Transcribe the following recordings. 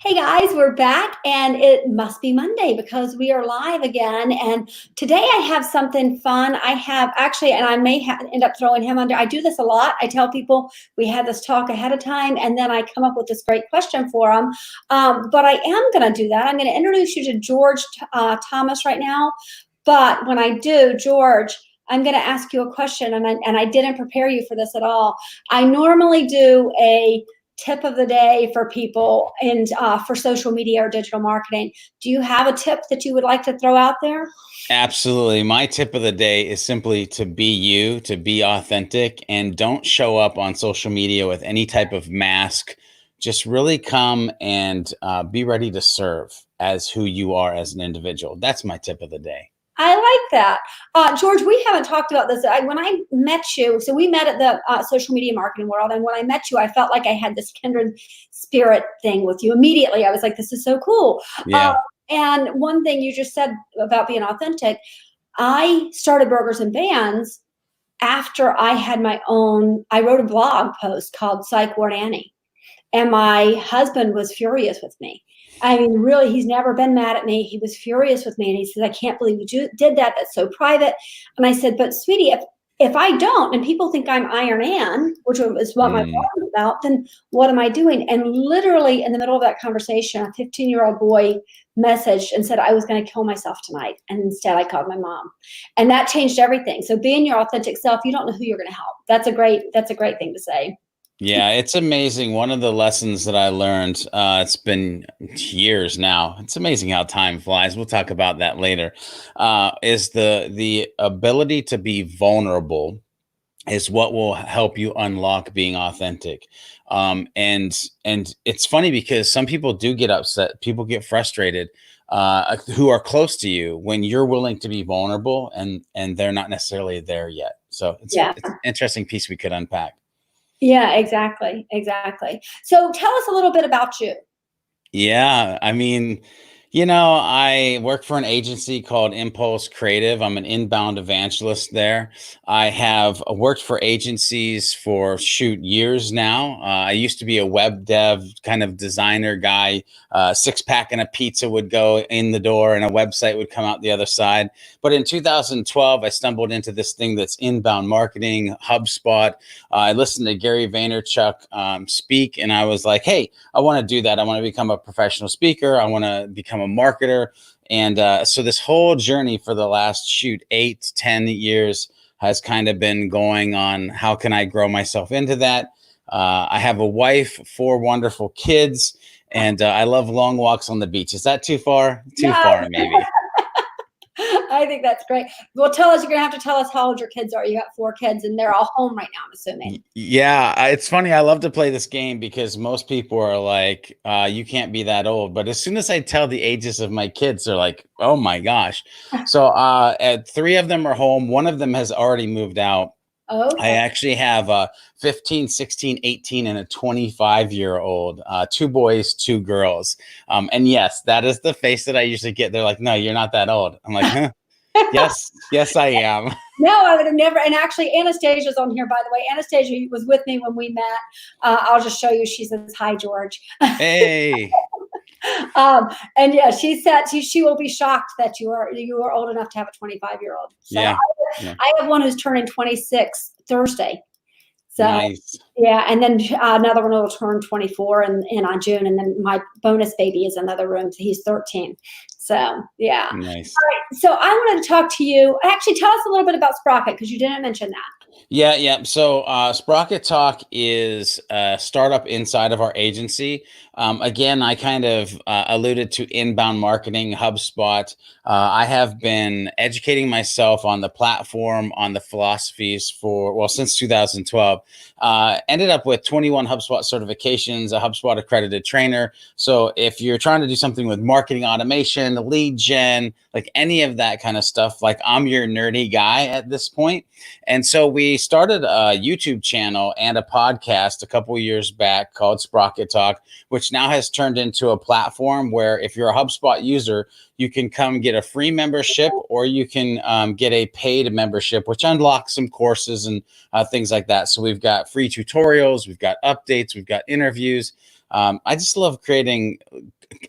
Hey guys, we're back and it must be Monday because we are live again. And today I have something fun. I have actually, and I may end up throwing him under. I do this a lot. I tell people we had this talk ahead of time and then I come up with this great question for them. But I am going to do that. I'm going to introduce you to George Thomas right now. But when I do, George, I'm going to ask you a question and I didn't prepare you for this at all. I normally do a tip of the day for people and for social media or digital marketing. Do you have a tip that you would like to throw out there? Absolutely. My tip of the day is simply to be you, to be authentic, and don't show up on social media with any type of mask. Just really come and be ready to serve as who you are as an individual. That's my tip of the day. I like that. George, we haven't talked about this. When I met you, so we met at the social media marketing world. And when I met you, I felt like I had this kindred spirit thing with you. Immediately, I was like, this is so cool. Yeah. And one thing you just said about being authentic, I started Burgers and Bands after I had I wrote a blog post called Psych Ward Annie. And my husband was furious with me. I mean, really, he's never been mad at me. He was furious with me. And he said, I can't believe you did that. That's so private. And I said, but sweetie, if I don't, and people think I'm Iron Ann, which is what my blog is about, then what am I doing? And literally in the middle of that conversation, a 15-year-old boy messaged and said I was going to kill myself tonight. And instead I called my mom. And that changed everything. So being your authentic self, you don't know who you're going to help. That's a great thing to say. Yeah, it's amazing. One of the lessons that I learned, it's been years now. It's amazing how time flies. We'll talk about that later. Is the ability to be vulnerable is what will help you unlock being authentic. And it's funny because some people do get upset. People get frustrated who are close to you when you're willing to be vulnerable and they're not necessarily there yet. So it's an interesting piece we could unpack. Yeah, exactly. So tell us a little bit about you. Yeah, I mean, I work for an agency called Impulse Creative. I'm an inbound evangelist there. I have worked for agencies for years now. I used to be a web dev kind of designer guy. 6-pack and a pizza would go in the door and a website would come out the other side. But in 2012, I stumbled into this thing that's inbound marketing, HubSpot. I listened to Gary Vaynerchuk speak, and I was like, hey, I want to do that. I want to become a professional speaker. I want to become a marketer. And so this whole journey for the last 8-10 years has kind of been going on. How can I grow myself into that? I have a wife, 4 wonderful kids, and I love long walks on the beach. Is that too far? Too far, maybe. I think that's great. Well, you're going to have to tell us how old your kids are. You got 4 kids and they're all home right now, I'm assuming. Yeah, it's funny. I love to play this game because most people are like, you can't be that old. But as soon as I tell the ages of my kids, they're like, oh my gosh. So 3 of them are home. 1 of them has already moved out. Okay. I actually have a 15, 16, 18, and a 25-year-old, 2 boys, 2 girls. And yes, that is the face that I usually get. They're like, no, you're not that old. I'm like, huh? Yes, I am. No, I would have never. And actually, Anastasia's on here, by the way. Anastasia was with me when we met. I'll just show you. She says, hi, George. Hey. And yeah, she said she will be shocked that you are old enough to have a 25-year-old. So yeah. I have one who's turning 26 Thursday. So nice. Yeah, and then another one will turn 24 in on June, and then my bonus baby is another room. So he's 13. So yeah. Nice. All right. So I wanted to talk to you. Actually, tell us a little bit about Sprocket because you didn't mention that. Yeah. So Sprocket Talk is a startup inside of our agency. Again, I kind of alluded to inbound marketing, HubSpot. I have been educating myself on the platform, on the philosophies since 2012. Ended up with 21 HubSpot certifications, a HubSpot accredited trainer. So if you're trying to do something with marketing automation, lead gen, like any of that kind of stuff, like I'm your nerdy guy at this point. And so we started a YouTube channel and a podcast a couple years back called Sprocket Talk, which now has turned into a platform where if you're a HubSpot user, you can come get a free membership or you can get a paid membership, which unlocks some courses and things like that. So we've got free tutorials, we've got updates, we've got interviews. I just love creating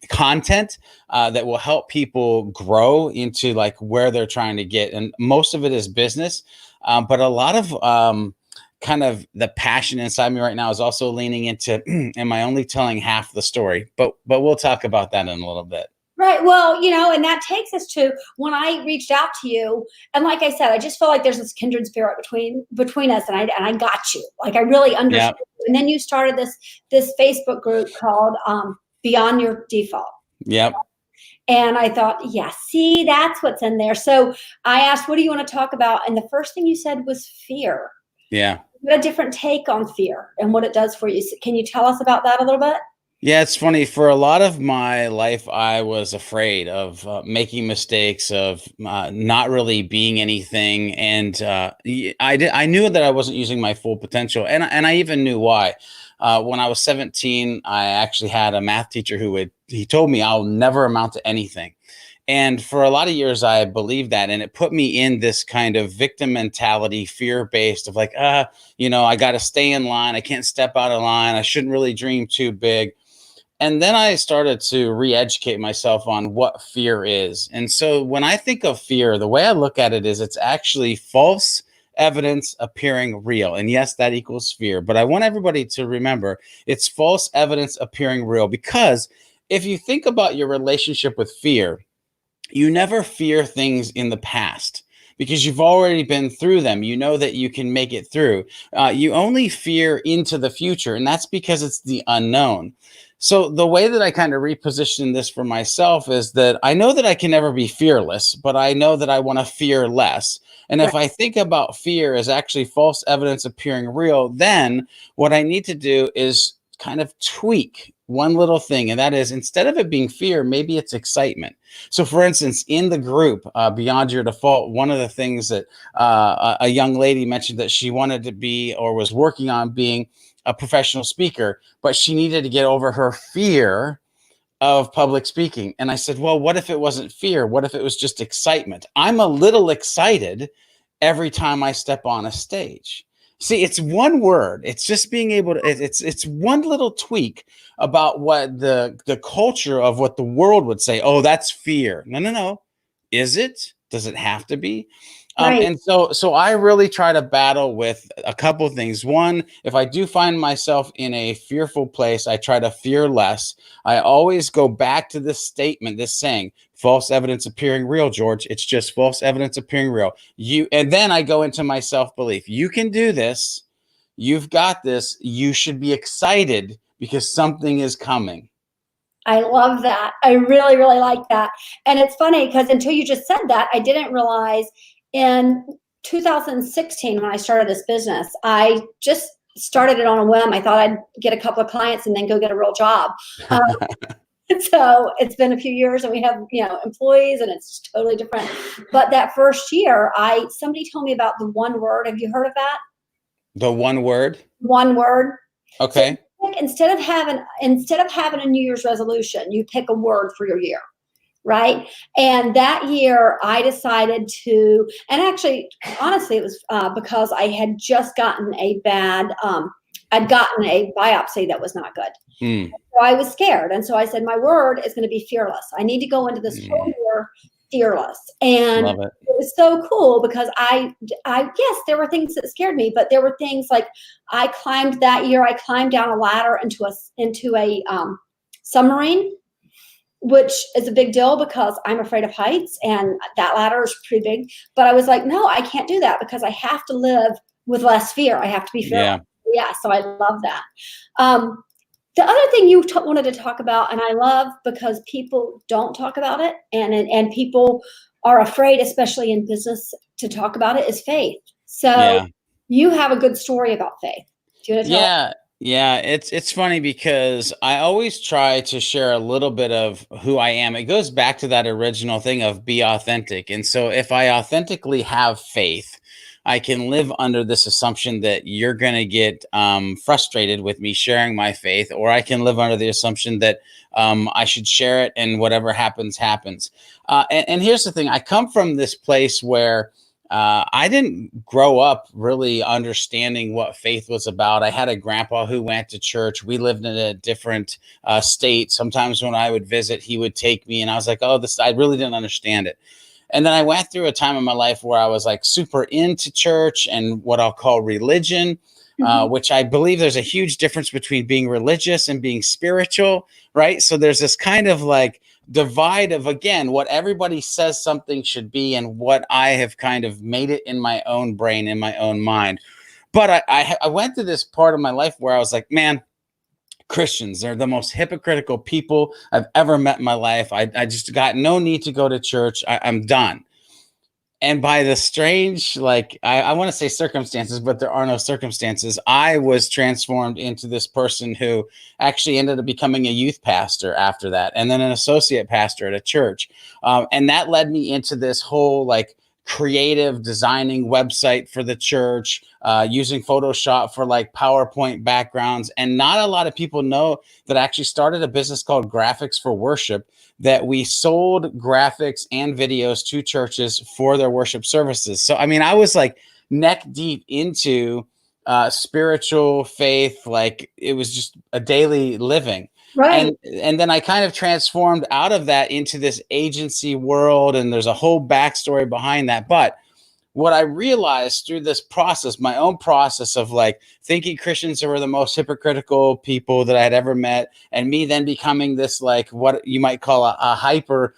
content that will help people grow into like where they're trying to get. And most of it is business, but a lot of kind of the passion inside me right now is also leaning into, am I only telling half the story? But we'll talk about that in a little bit. Right. Well, and that takes us to when I reached out to you, and like I said, I just feel like there's this kindred spirit between us, and I got you. Like I really understood. Yep. And then you started this Facebook group called Beyond Your Default. Yep. And I thought, yeah, see, that's what's in there. So I asked, what do you want to talk about? And the first thing you said was fear. Yeah. You had a different take on fear and what it does for you. So can you tell us about that a little bit? Yeah, it's funny. For a lot of my life, I was afraid of making mistakes, of not really being anything, and I knew that I wasn't using my full potential, and I even knew why. When I was 17, I actually had a math teacher he told me I'll never amount to anything. And for a lot of years, I believed that. And it put me in this kind of victim mentality, fear-based of like, I got to stay in line. I can't step out of line. I shouldn't really dream too big. And then I started to re-educate myself on what fear is. And so when I think of fear, the way I look at it is it's actually false evidence appearing real. And yes, that equals fear. But I want everybody to remember it's false evidence appearing real, because if you think about your relationship with fear, you never fear things in the past because you've already been through them. You know that you can make it through. You only fear into the future, and that's because it's the unknown. So the way that I kind of reposition this for myself is that I know that I can never be fearless, but I know that I want to fear less. And if I think about fear as actually false evidence appearing real, then what I need to do is kind of tweak one little thing. And that is, instead of it being fear, maybe it's excitement. So for instance, in the group, Beyond Your Default, one of the things that a young lady mentioned that she wanted to be or was working on being a professional speaker, but she needed to get over her fear of public speaking. And I said, well, what if it wasn't fear? What if it was just excitement? I'm a little excited every time I step on a stage. See, it's one word. It's just being able to, it's one little tweak about what the culture of what the world would say. Oh, that's fear. No. Is it? Does it have to be? Right. And so I really try to battle with a couple of things. One, if I do find myself in a fearful place, I try to fear less. I always go back to this statement, this saying, false evidence appearing real, George. It's just false evidence appearing real. And then I go into my self-belief. You can do this. You've got this. You should be excited because something is coming. I love that. I really, really like that. And it's funny because until you just said that, I didn't realize in 2016, when I started this business, I just started it on a whim. I thought I'd get a couple of clients and then go get a real job. So it's been a few years and we have, employees, and it's totally different. But that first year, somebody told me about the one word. Have you heard of that? The one word? One word. Okay. So instead of having a New Year's resolution, you pick a word for your year. Right. And that year I decided to, and actually, honestly, it was because I had just gotten I'd gotten a biopsy that was not good. So I was scared. And so I said, my word is going to be fearless. I need to go into this whole year fearless. And it was so cool because yes, there were things that scared me, but there were things like I climbed down a ladder into a submarine, which is a big deal because I'm afraid of heights, and that ladder is pretty big. But I was like, no, I can't do that because I have to live with less fear. I have to be fearless. Yeah, so I love that. The other thing you wanted to talk about, and I love because people don't talk about it, and people are afraid, especially in business, to talk about it, is faith. So you have a good story about faith. Do you want to tell us? Yeah, it's funny because I always try to share a little bit of who I am. It goes back to that original thing of be authentic. And so if I authentically have faith, I can live under this assumption that you're going to get frustrated with me sharing my faith, or I can live under the assumption that I should share it and whatever happens, happens. And here's the thing. I come from this place where I didn't grow up really understanding what faith was about. I had a grandpa who went to church. We lived in a different state. Sometimes when I would visit, he would take me, and I was like, oh, this, I really didn't understand it. And then I went through a time in my life where I was like super into church and what I'll call religion, which I believe there's a huge difference between being religious and being spiritual, right? So there's this kind of like divide of, again, what everybody says something should be and what I have kind of made it in my own brain, in my own mind. But I went through this part of my life where I was like, man, Christians, they're the most hypocritical people I've ever met in my life. I just got no need to go to church. I'm done. And by the strange, like, I want to say circumstances, but there are no circumstances, I was transformed into this person who actually ended up becoming a youth pastor after that, and then an associate pastor at a church. And that led me into this whole like creative designing website for the church, using Photoshop for like PowerPoint backgrounds. And not a lot of people know that I actually started a business called Graphics for Worship, that we sold graphics and videos to churches for their worship services. So, I mean, I was like neck deep into spiritual faith. Like it was just a daily living. Right. And then I kind of transformed out of that into this agency world. And there's a whole backstory behind that. But what I realized through this process, my own process of like thinking Christians were the most hypocritical people that I had ever met, and me then becoming this like what you might call a hyper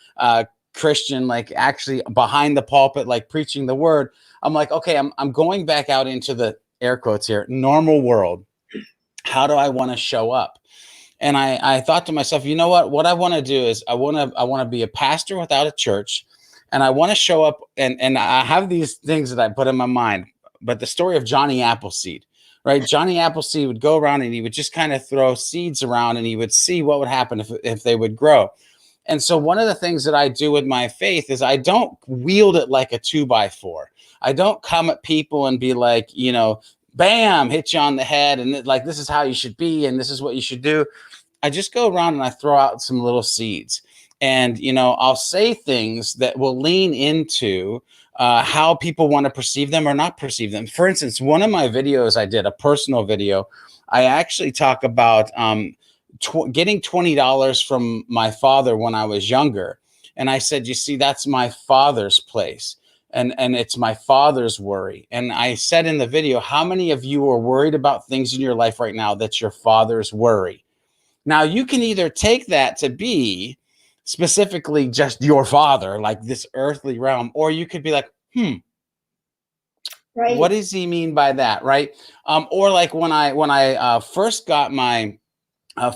Christian, like actually behind the pulpit, like preaching the word. I'm like, okay, I'm going back out into the air quotes here, normal world. How do I want to show up? And I thought to myself, you know what I want to do is I want to be a pastor without a church. And I want to show up, and I have these things that I put in my mind. But the story of Johnny Appleseed, right? Johnny Appleseed would go around and he would just kind of throw seeds around, and he would see what would happen if they would grow. And so one of the things that I do with my faith is I don't wield it like a 2x4. I don't come at people and be like, you know, bam, hit you on the head, and like, this is how you should be, and this is what you should do. I just go around and I throw out some little seeds. And, you know, I'll say things that will lean into how people want to perceive them or not perceive them. For instance, one of my videos I did, a personal video, I actually talk about getting $20 from my father when I was younger. And I said, you see, that's my father's place. And it's my father's worry. And I said in the video, how many of you are worried about things in your life right now that's your father's worry? Now, you can either take that to be specifically just your father, like this earthly realm, or you could be like, Right. What does he mean by that, right? Or like when I first got my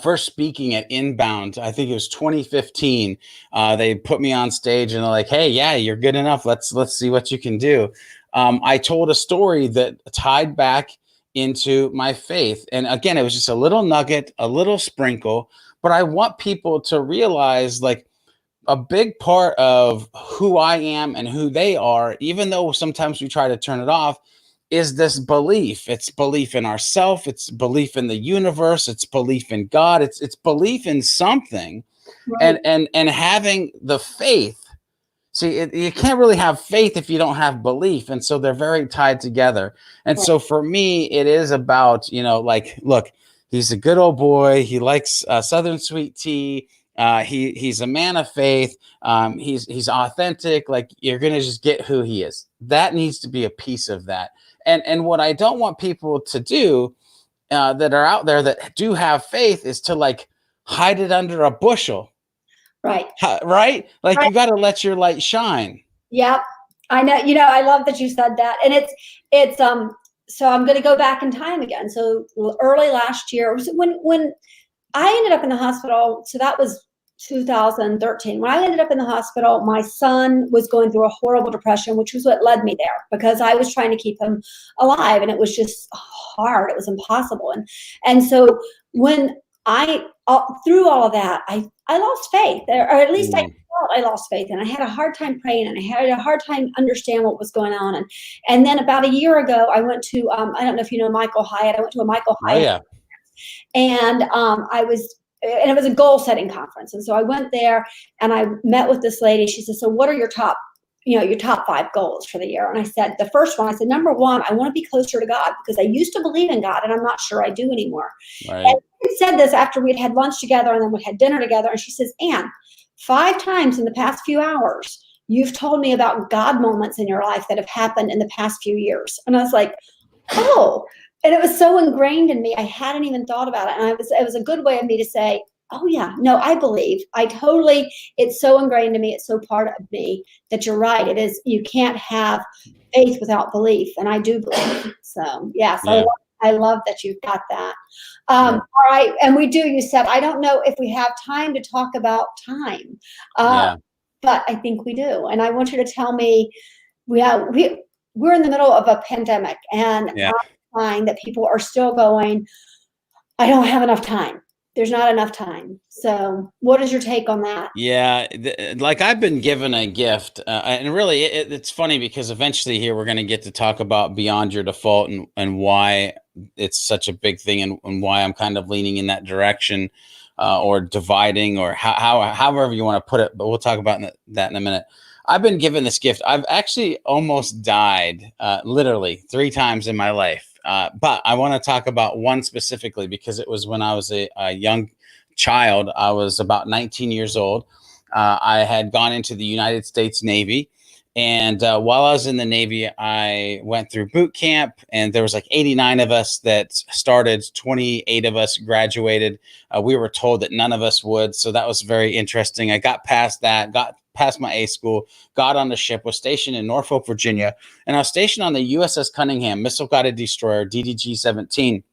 first speaking at Inbound, I think it was 2015. They put me on stage and they're like, hey, yeah, you're good enough. Let's see what you can do. I told a story that tied back into my faith. And again, it was just a little nugget, a little sprinkle, but I want people to realize like a big part of who I am and who they are, even though sometimes we try to turn it off, is this belief. It's belief in ourself. It's belief in the universe. It's belief in God. It's belief in something. Right. And having the faith. See, you can't really have faith if you don't have belief. And so they're very tied together. And so for me, it is about, you know, like, look, he's a good old boy. He likes Southern sweet tea. He's a man of faith. He's authentic. Like, you're going to just get who he is. That needs to be a piece of that. And what I don't want people to do that are out there that do have faith is to like hide it under a bushel. Right. Right? Like, you got to let your light shine. Yep. I know. You know, I love that you said that. And it's so I'm going to go back in time again. So early last year was when I ended up in the hospital. So that was 2013. When I ended up in the hospital, my son was going through a horrible depression, which was what led me there, because I was trying to keep him alive, and it was just hard. It was impossible. And so when through all of that, I lost faith, or at least I felt I lost faith, and I had a hard time praying, and I had a hard time understand what was going on. And then about a year ago, I went to I don't know if you know Michael Hyatt. I went to a Michael Hyatt, and it was a goal setting conference. And so I went there and I met with this lady. She said, so what are your top your top 5 goals for the year. And I said, the first one, I said, number one, I want to be closer to God because I used to believe in God and I'm not sure I do anymore. Right. And we said this after we'd had lunch together and then we had dinner together. And she says, Ann, 5 times in the past few hours, you've told me about God moments in your life that have happened in the past few years. And I was like, oh, and it was so ingrained in me. I hadn't even thought about it. And it was a good way of me to say, oh yeah, no, I believe. It's so ingrained in me. It's so part of me that you're right. It is, you can't have faith without belief. And I do believe. So yes, Yeah. I love that you've got that. Yeah. All right. And you said, I don't know if we have time to talk about time, Yeah. but I think we do. And I want you to tell me, we're in the middle of a pandemic and Yeah. I find that people are still going, I don't have enough time. There's not enough time. So what is your take on that? Yeah, like I've been given a gift, and really, it's funny because eventually here we're going to get to talk about beyond your default and why it's such a big thing and why I'm kind of leaning in that direction, or dividing, or however you want to put it. But we'll talk about that in a minute. I've been given this gift. I've actually almost died, literally 3 times in my life. But I want to talk about one specifically because it was when I was a young child. I was about 19 years old. I had gone into the United States Navy. And while I was in the Navy, I went through boot camp, and there was like 89 of us that started. 28 of us graduated. We were told that none of us would. So that was very interesting. I got past that, got past my A school, got on the ship, was stationed in Norfolk, Virginia. And I was stationed on the USS Cunningham, missile-guided destroyer, DDG-17.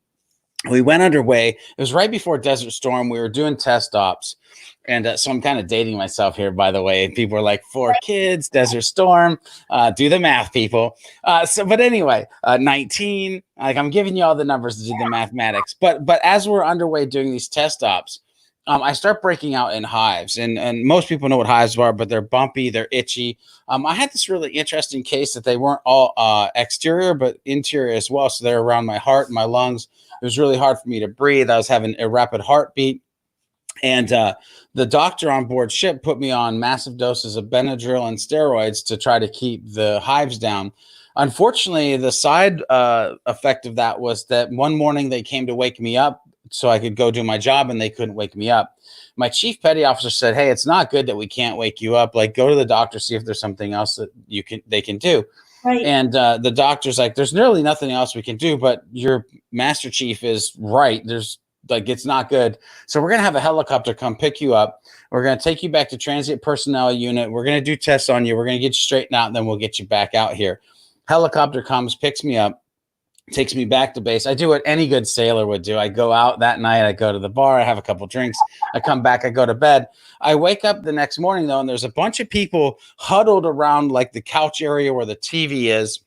We went underway. It was right before Desert Storm. We were doing test ops. And so I'm kind of dating myself here, by the way. People are like, 4 kids, Desert Storm. Do the math, people. But anyway, 19. Like, I'm giving you all the numbers to do the mathematics. But as we're underway doing these test ops, I start breaking out in hives. And most people know what hives are, but they're bumpy, they're itchy. I had this really interesting case that they weren't all exterior, but interior as well. So they're around my heart and my lungs. It was really hard for me to breathe. I was having a rapid heartbeat. And the doctor on board ship put me on massive doses of Benadryl and steroids to try to keep the hives down. Unfortunately, the side effect of that was that one morning they came to wake me up so I could go do my job, and they couldn't wake me up. My chief petty officer said, hey, it's not good that we can't wake you up. Like, go to the doctor, see if there's something else that they can do. Right. And the doctor's like, there's nearly nothing else we can do, but your master chief is right. There's like, it's not good. So we're going to have a helicopter come pick you up. We're going to take you back to transient personnel unit. We're going to do tests on you. We're going to get you straightened out, and then we'll get you back out here. Helicopter comes, picks me up, takes me back to base. I do what any good sailor would do. I go out that night. I go to the bar. I have a couple drinks. I come back. I go to bed. I wake up the next morning, though, and there's a bunch of people huddled around like the couch area where the TV is.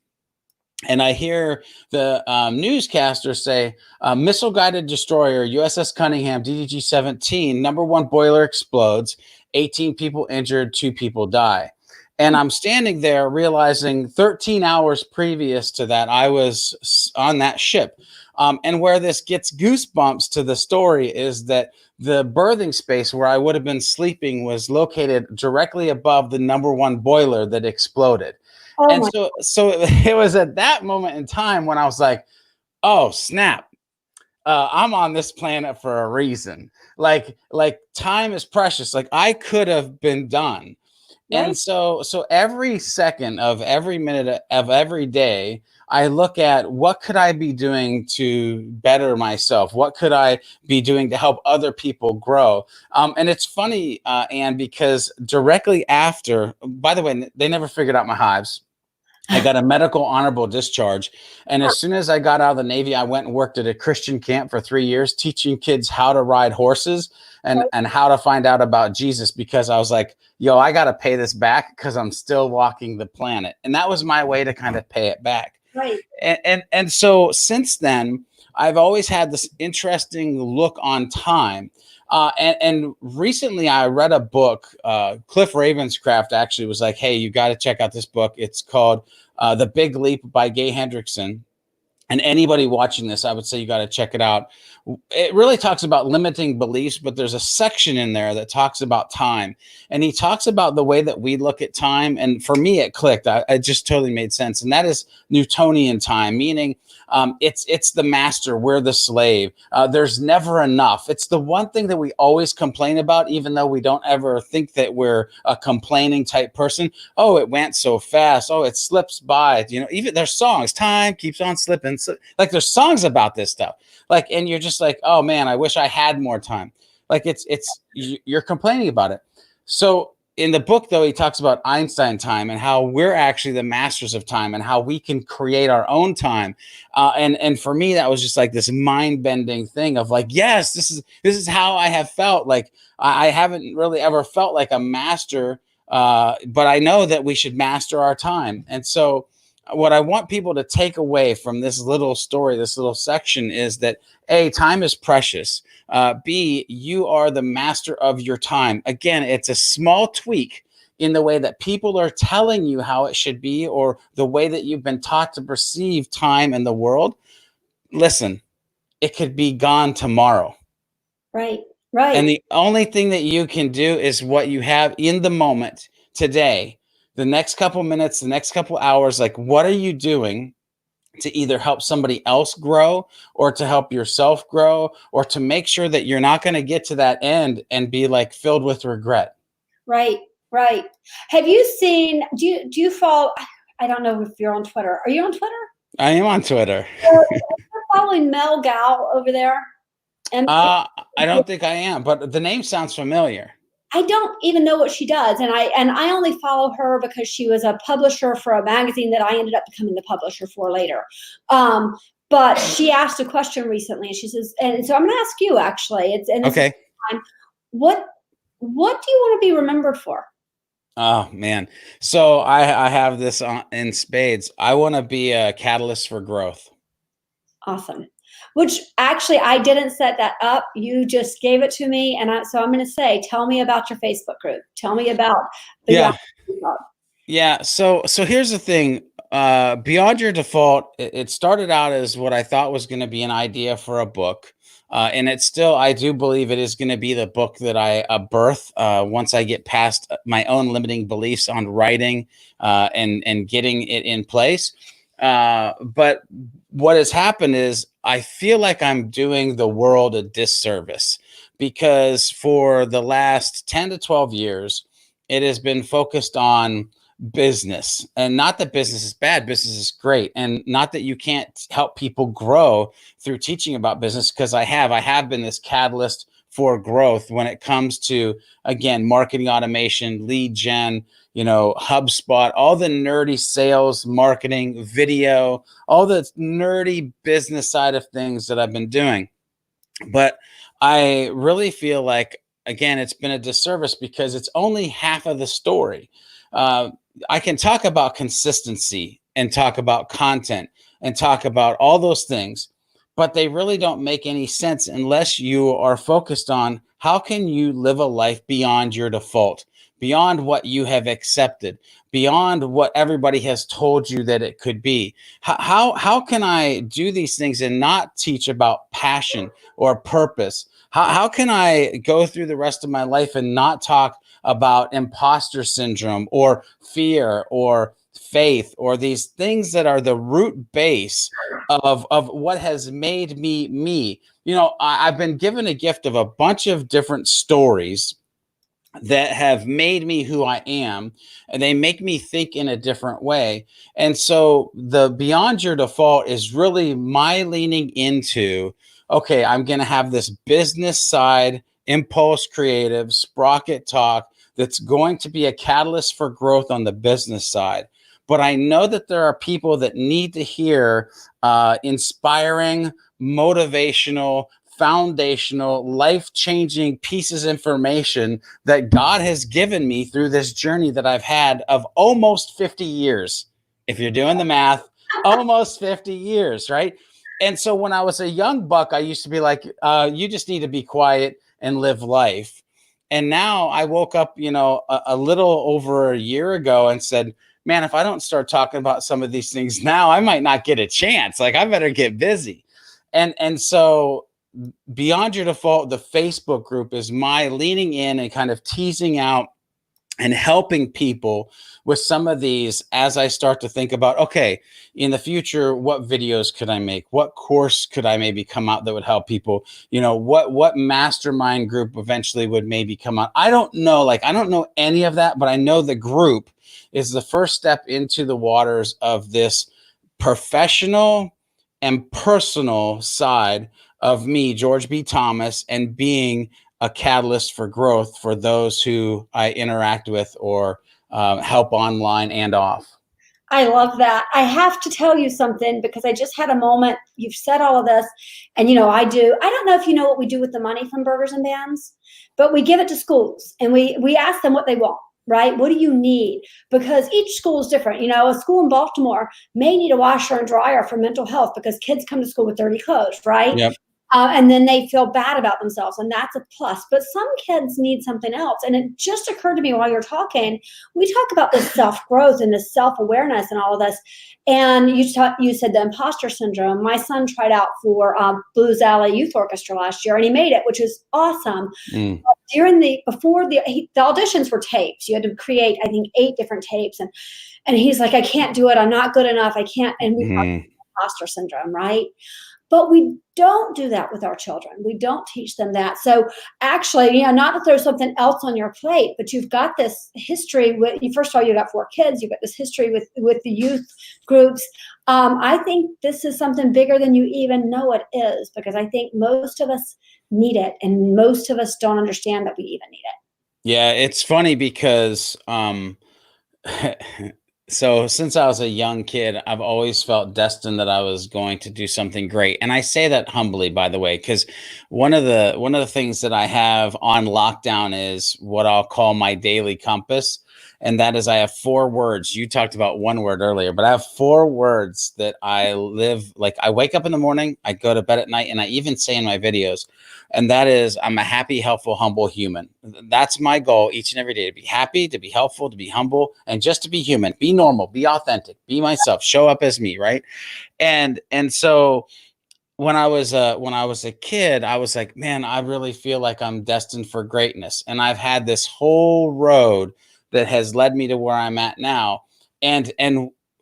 And I hear the newscaster say, missile-guided destroyer USS Cunningham DDG-17, number 1 boiler explodes, 18 people injured, 2 people die. And I'm standing there realizing 13 hours previous to that, I was on that ship. And where this gets goosebumps to the story is that the berthing space where I would have been sleeping was located directly above the number 1 boiler that exploded. Oh And so it was at that moment in time when I was like, oh, snap. I'm on this planet for a reason. Like time is precious. Like, I could have been done. Right. And so every second of every minute of every day, I look at what could I be doing to better myself? What could I be doing to help other people grow? And it's funny, Anne, because directly after, by the way, they never figured out my hives. I got a medical honorable discharge. And as soon as I got out of the Navy, I went and worked at a Christian camp for 3 years, teaching kids how to ride horses and how to find out about Jesus, because I was like, yo, I got to pay this back because I'm still walking the planet. And that was my way to kind of pay it back. Right. And so since then, I've always had this interesting look on time. And recently I read a book. Cliff Ravenscraft actually was like, hey, you got to check out this book. It's called The Big Leap by Gay Hendrickson. And anybody watching this, I would say you got to check it out. It really talks about limiting beliefs, but there's a section in there that talks about time. And he talks about the way that we look at time. And for me, it clicked. It just totally made sense. And that is Newtonian time, meaning it's the master, we're the slave. There's never enough. It's the one thing that we always complain about, even though we don't ever think that we're a complaining type person. Oh, it went so fast. Oh, it slips by. Even there's songs, time keeps on slipping. So, like there's songs about this stuff. Like, and you're just like, oh man, I wish I had more time. Like you're complaining about it. So in the book, though, he talks about Einstein time and how we're actually the masters of time and how we can create our own time. And for me, that was just like this mind bending thing of like, yes, this is how I have felt. Like I haven't really ever felt like a master, but I know that we should master our time. And so what I want people to take away from this little story, this little section, is that A, time is precious. B, you are the master of your time. Again, it's a small tweak in the way that people are telling you how it should be or the way that you've been taught to perceive time in the world. Listen, it could be gone tomorrow. Right, right. And the only thing that you can do is what you have in the moment today. The next couple minutes, the next couple hours, like what are you doing to either help somebody else grow or to help yourself grow or to make sure that you're not going to get to that end and be like filled with regret? Right, right. Have you seen, do you follow, I don't know if you're on Twitter. Are you on Twitter? I am on Twitter. You're following Mel Gal over there? I don't think I am, but the name sounds familiar. I don't even know what she does. And I only follow her because she was a publisher for a magazine that I ended up becoming the publisher for later. But she asked a question recently and she says, and so I'm going to ask you actually, Okay. What do you want to be remembered for? Oh man. So I have this in spades. I want to be a catalyst for growth. Awesome. Which actually, I didn't set that up. You just gave it to me. And so I'm going to say, tell me about your Facebook group. Tell me about the Yeah. So here's the thing. Beyond Your Default, it started out as what I thought was going to be an idea for a book. And it's still, I do believe it is going to be the book that I birth once I get past my own limiting beliefs on writing and getting it in place. But what has happened is I feel like I'm doing the world a disservice because for the last 10 to 12 years, it has been focused on business. And not that business is bad, business is great. And not that you can't help people grow through teaching about business, because I have been this catalyst for growth when it comes to, again, marketing automation, lead gen, HubSpot, all the nerdy sales, marketing, video, all the nerdy business side of things that I've been doing. But I really feel like, again, it's been a disservice because it's only half of the story. I can talk about consistency and talk about content and talk about all those things, but they really don't make any sense unless you are focused on how can you live a life beyond your default, beyond what you have accepted, beyond what everybody has told you that it could be. How can I do these things and not teach about passion or purpose? How can I go through the rest of my life and not talk about imposter syndrome or fear or faith or these things that are the root base of what has made me me? I've been given a gift of a bunch of different stories that have made me who I am, and they make me think in a different way. And so the Beyond Your Default is really my leaning into, okay, I'm going to have this business side, impulse creative, sprocket talk that's going to be a catalyst for growth on the business side. But I know that there are people that need to hear inspiring, motivational, foundational, life-changing pieces of information that God has given me through this journey that I've had of almost 50 years. If you're doing the math, almost 50 years, right? And so when I was a young buck, I used to be like, you just need to be quiet and live life. And now I woke up, a little over a year ago and said, man, if I don't start talking about some of these things now, I might not get a chance. Like I better get busy. And so Beyond Your Default, the Facebook group, is my leaning in and kind of teasing out and helping people with some of these as I start to think about, okay, in the future, what videos could I make? What course could I maybe come out that would help people? You know, what mastermind group eventually would maybe come out? I don't know. Like, I don't know any of that, but I know the group is the first step into the waters of this professional and personal side of me, George B. Thomas, and being a catalyst for growth for those who I interact with or help online and off. I love that. I have to tell you something because I just had a moment. You've said all of this, and I don't know if you know what we do with the money from Burgers and Bands, but we give it to schools and we ask them what they want. Right? What do you need? Because each school is different. A school in Baltimore may need a washer and dryer for mental health because kids come to school with dirty clothes, right? Yep. And then they feel bad about themselves, and that's a plus. But some kids need something else. And it just occurred to me while you're talking, we talk about this self-growth and this self-awareness and all of this. And you said the imposter syndrome. My son tried out for Blues Alley Youth Orchestra last year, and he made it, which is awesome. Mm. Before the auditions were tapes. You had to create, I think, 8 different tapes. And he's like, I can't do it. I'm not good enough. I can't. And we talk about imposter syndrome, right? But we don't do that with our children. We don't teach them that. So actually, not to throw something else on your plate, but you've got this history with, first of all, you got 4 kids. You've got this history with the youth groups. I think this is something bigger than you even know it is, because I think most of us need it, and most of us don't understand that we even need it. Yeah, it's funny because so since I was a young kid, I've always felt destined that I was going to do something great. And I say that humbly, by the way, because one of the things that I have on lockdown is what I'll call my daily compass. And that is, I have 4 words. You talked about 1 word earlier, but I have 4 words that I live. Like, I wake up in the morning, I go to bed at night, and I even say in my videos, and that is, I'm a happy, helpful, humble human. That's my goal each and every day: to be happy, to be helpful, to be humble, and just to be human, be normal, be authentic, be myself, show up as me. Right. And so when I was a kid, I was like, man, I really feel like I'm destined for greatness. And I've had this whole road that has led me to where I'm at now. And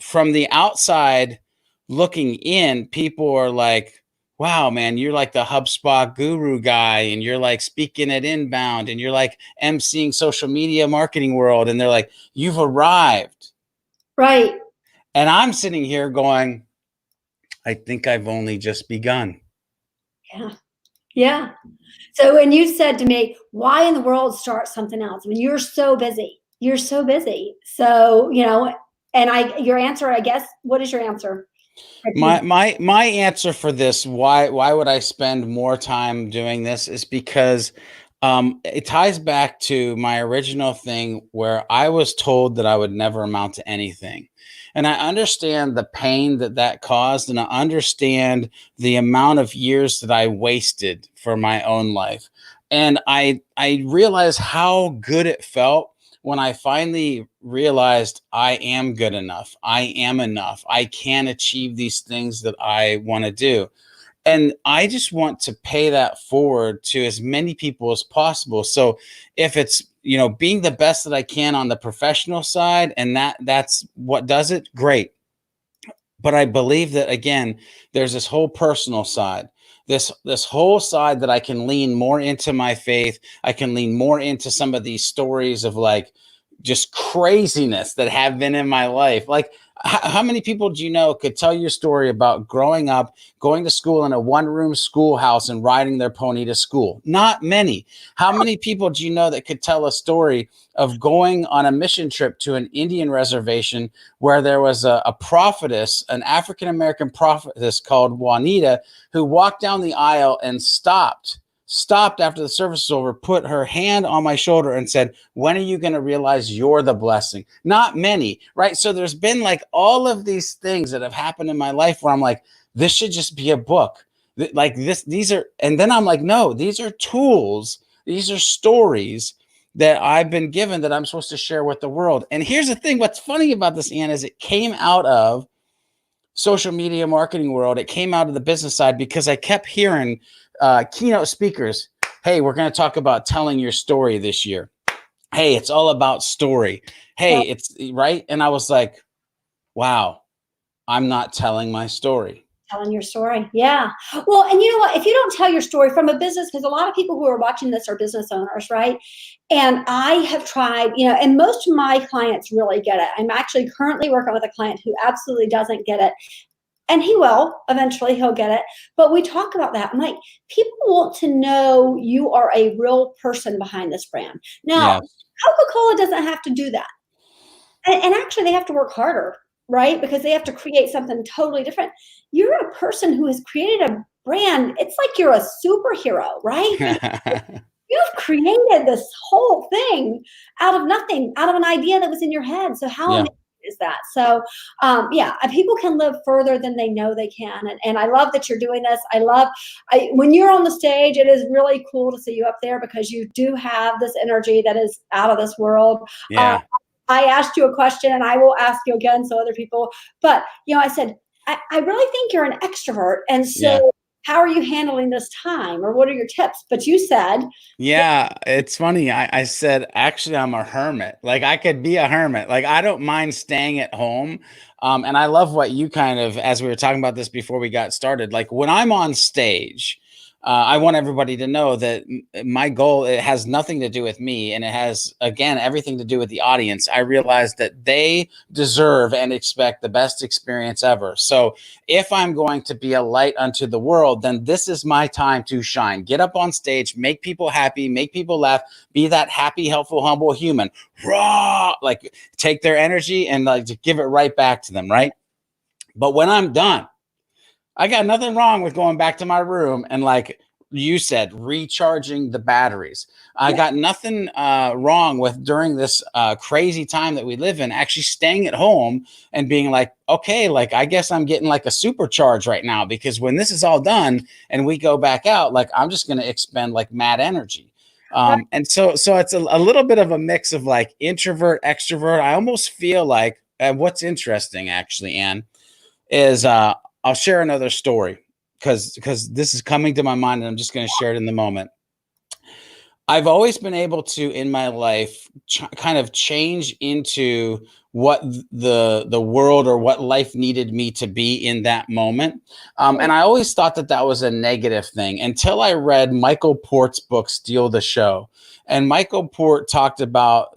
from the outside looking in, people are like, wow, man, you're like the HubSpot guru guy, and you're like speaking at Inbound, and you're like emceeing social media marketing world. And they're like, you've arrived. Right. And I'm sitting here going, I think I've only just begun. Yeah. Yeah. So when you said to me, why in the world start something else? I mean, you're so busy. You're so busy. So, and your answer, I guess, what is your answer? My answer for this, why would I spend more time doing this, is because it ties back to my original thing where I was told that I would never amount to anything. And I understand the pain that caused, and I understand the amount of years that I wasted for my own life. And I realized how good it felt when I finally realized I am good enough. I am enough. I can achieve these things that I want to do. And I just want to pay that forward to as many people as possible. So if it's, being the best that I can on the professional side, and that's what does it, great. But I believe that, again, there's this whole personal side, this whole side that I can lean more into my faith. I can lean more into some of these stories of like just craziness that have been in my life. Like, how many people do you know could tell you a story about growing up, going to school in a 1-room schoolhouse and riding their pony to school? Not many. How many people do you know that could tell a story of going on a mission trip to an Indian reservation where there was a prophetess, an African-American prophetess called Juanita, who walked down the aisle and stopped after the service was over, put her hand on my shoulder and said, when are you going to realize you're the blessing? Not many, right? So there's been like all of these things that have happened in my life where I'm like, this should just be a book. Like these are, and then I'm like, no, these are tools. These are stories that I've been given that I'm supposed to share with the world. And here's the thing, what's funny about this, Ann, is it came out of social media marketing world. It came out of the business side because I kept hearing keynote speakers. Hey, we're going to talk about telling your story this year. Hey, it's all about story. Hey, it's right. And I was like, wow, I'm not telling my story. Telling your story. Yeah. Well, and you know what? If you don't tell your story from a business, because a lot of people who are watching this are business owners, right? And I have tried, and most of my clients really get it. I'm actually currently working with a client who absolutely doesn't get it. And he will, eventually he'll get it. But we talk about that. I'm like, people want to know you are a real person behind this brand. Now, Yes. Coca-Cola doesn't have to do that. And actually they have to work harder, right? Because they have to create something totally different. You're a person who has created a brand. It's like you're a superhero, right? You've created this whole thing out of nothing, out of an idea that was in your head. So how amazing is that? So people can live further than they know they can. And I love that you're doing this. When you're on the stage, it is really cool to see you up there because you do have this energy that is out of this world. Yeah. I asked you a question and I will ask you again so other people, but I said, I really think you're an extrovert. And so how are you handling this time, or what are your tips? But you said, yeah, it's funny. I said, actually, I'm a hermit. Like I could be a hermit. Like I don't mind staying at home. And I love what you kind of, as we were talking about this before we got started, like when I'm on stage, I want everybody to know that my goal, it has nothing to do with me. And it has, again, everything to do with the audience. I realize that they deserve and expect the best experience ever. So if I'm going to be a light unto the world, then this is my time to shine. Get up on stage, make people happy, make people laugh, be that happy, helpful, humble human. Raw, like take their energy and like to give it right back to them, right? But when I'm done, I got nothing wrong with going back to my room and, like you said, recharging the batteries. I got nothing wrong with, during this crazy time that we live in, actually staying at home and being like, okay, like I guess I'm getting like a supercharge right now, because when this is all done and we go back out, like I'm just going to expend like mad energy. And so it's a little bit of a mix of like introvert, extrovert. I almost feel like what's interesting actually, Ann, is I'll share another story because this is coming to my mind and I'm just going to share it in the moment. I've always been able to, in my life, kind of change into what the world or what life needed me to be in that moment. And I always thought that was a negative thing until I read Michael Port's book, Steal the Show. And Michael Port talked about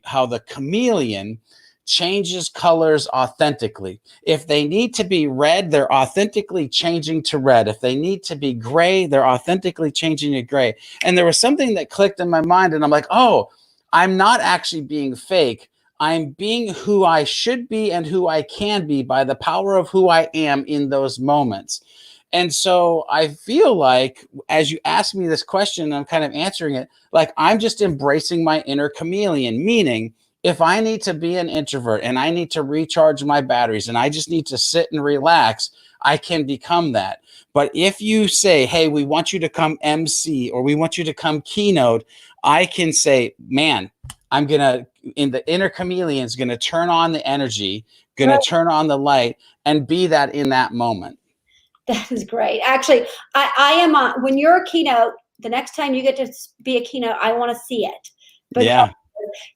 how the chameleon changes colors authentically. If they need to be red, they're authentically changing to red. If they need to be gray, they're authentically changing to gray. And there was something that clicked in my mind, and I'm like, oh, I'm not actually being fake. I'm being who I should be and who I can be by the power of who I am in those moments. And so I feel like, as you ask me this question, I'm kind of answering it, like I'm just embracing my inner chameleon, meaning if I need to be an introvert and I need to recharge my batteries and I just need to sit and relax, I can become that. But if you say, hey, we want you to come MC or we want you to come keynote, I can say, man, I'm going to, in the inner chameleon is going to turn on the energy, going to turn on the light and be that in that moment. That is great. Actually, I am when you're a keynote, the next time you get to be a keynote, I want to see it. Because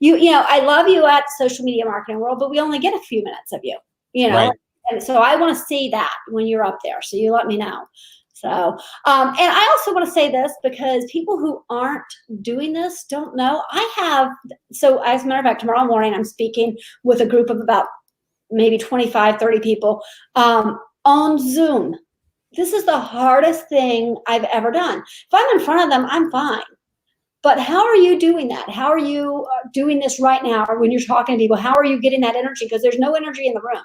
I love you at social media marketing world, but we only get a few minutes of you, Right. And so I want to see that when you're up there. So you let me know. So, and I also want to say this because people who aren't doing this don't know. So as a matter of fact, tomorrow morning, I'm speaking with a group of about maybe 25, 30 people on Zoom. This is the hardest thing I've ever done. If I'm in front of them, I'm fine. But how are you doing that? How are you doing this right now? Or when you're talking to people, how are you getting that energy? Because there's no energy in the room.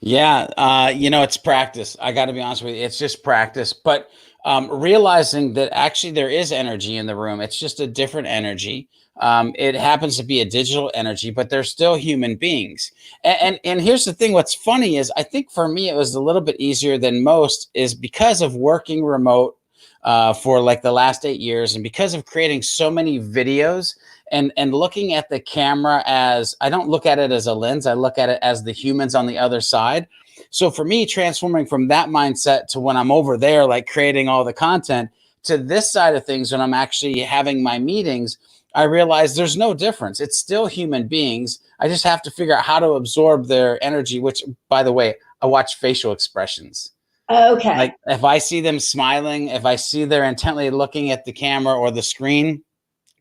Yeah. It's practice. I got to be honest with you. It's just practice. But realizing that actually there is energy in the room. It's just a different energy. It happens to be a digital energy, but they're still human beings. And here's the thing. What's funny is I think for me, it was a little bit easier than most is because of working remote for like the last 8 years. And because of creating so many videos, and looking at the camera as, I don't look at it as a lens, I look at it as the humans on the other side. So for me, transforming from that mindset to when I'm over there, like creating all the content, to this side of things, when I'm actually having my meetings, I realize there's no difference. It's still human beings. I just have to figure out how to absorb their energy, which, by the way, I watch facial expressions. Okay. Like if I see them smiling, if I see they're intently looking at the camera or the screen,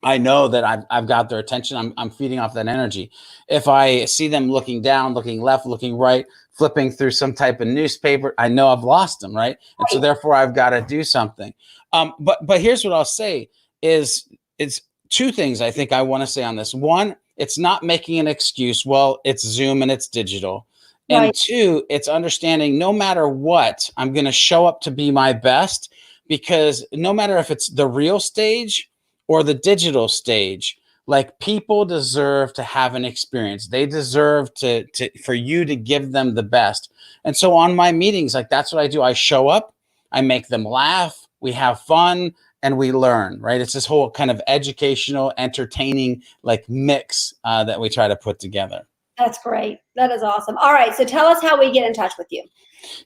I know that I've got their attention. I'm feeding off that energy. If I see them looking down, looking left, looking right, flipping through some type of newspaper, I know I've lost them, right? And so therefore I've got to do something. But here's what I'll say is it's two things I think I want to say on this. One, it's not making an excuse. Well, it's Zoom and it's digital. And two, it's understanding no matter what, I'm going to show up to be my best, because no matter if it's the real stage or the digital stage, like people deserve to have an experience. They deserve to for you to give them the best. And so on my meetings, like that's what I do. I show up, I make them laugh, we have fun, and we learn, right? It's this whole kind of educational, entertaining, like mix that we try to put together. That's great. That is awesome. All right. So tell us how we get in touch with you.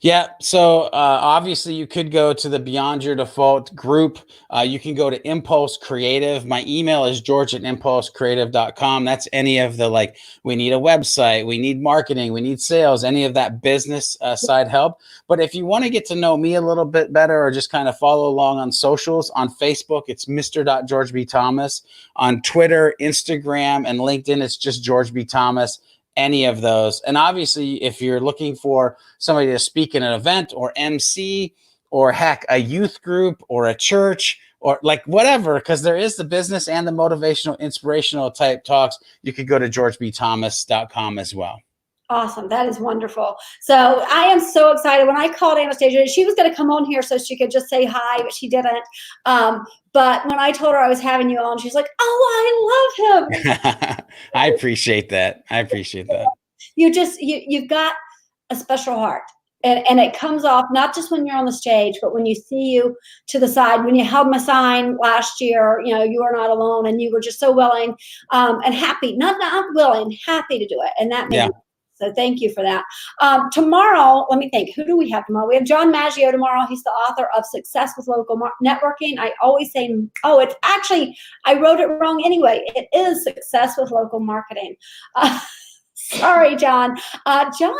Yeah. So obviously you could go to the Beyond Your Default group. You can go to Impulse Creative. My email is george@impulsecreative.com. That's any of the, like, we need a website, we need marketing, we need sales, any of that business side help. But if you want to get to know me a little bit better, or just kind of follow along on socials, on Facebook, it's Mr. George B. Thomas. On Twitter, Instagram, and LinkedIn, it's just George B. Thomas. Any of those. And obviously, if you're looking for somebody to speak in an event or MC, or heck, a youth group or a church, or like whatever, because there is the business and the motivational, inspirational type talks, you could go to georgebthomas.com as well. Awesome. That is wonderful. So I am so excited. When I called Anastasia, she was going to come on here so she could just say hi, but she didn't. But when I told her I was having you on, she's like, oh, I love him. I appreciate that. You've got a special heart. And it comes off not just when you're on the stage, but when you see you to the side, when you held my sign last year, you are not alone, and you were just so willing and happy, not willing, happy to do it. And that made me. So thank you for that. Tomorrow, let me think. Who do we have tomorrow? We have John Maggio tomorrow. He's the author of Success with Local Networking. I always say, it's actually, I wrote it wrong anyway. It is Success with Local Marketing. Sorry, John. John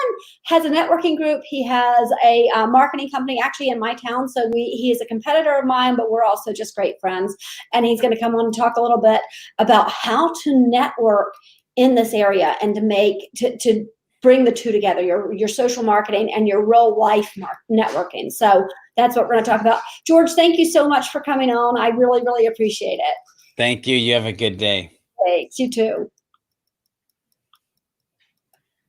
has a networking group. He has a marketing company actually in my town. So he is a competitor of mine, but we're also just great friends. And he's going to come on and talk a little bit about how to network in this area, and to bring the two together, your social marketing and your real life networking. So that's what we're going to talk about. George, thank you so much for coming on. I really, really appreciate it. Thank you. You have a good day. Thanks. You too.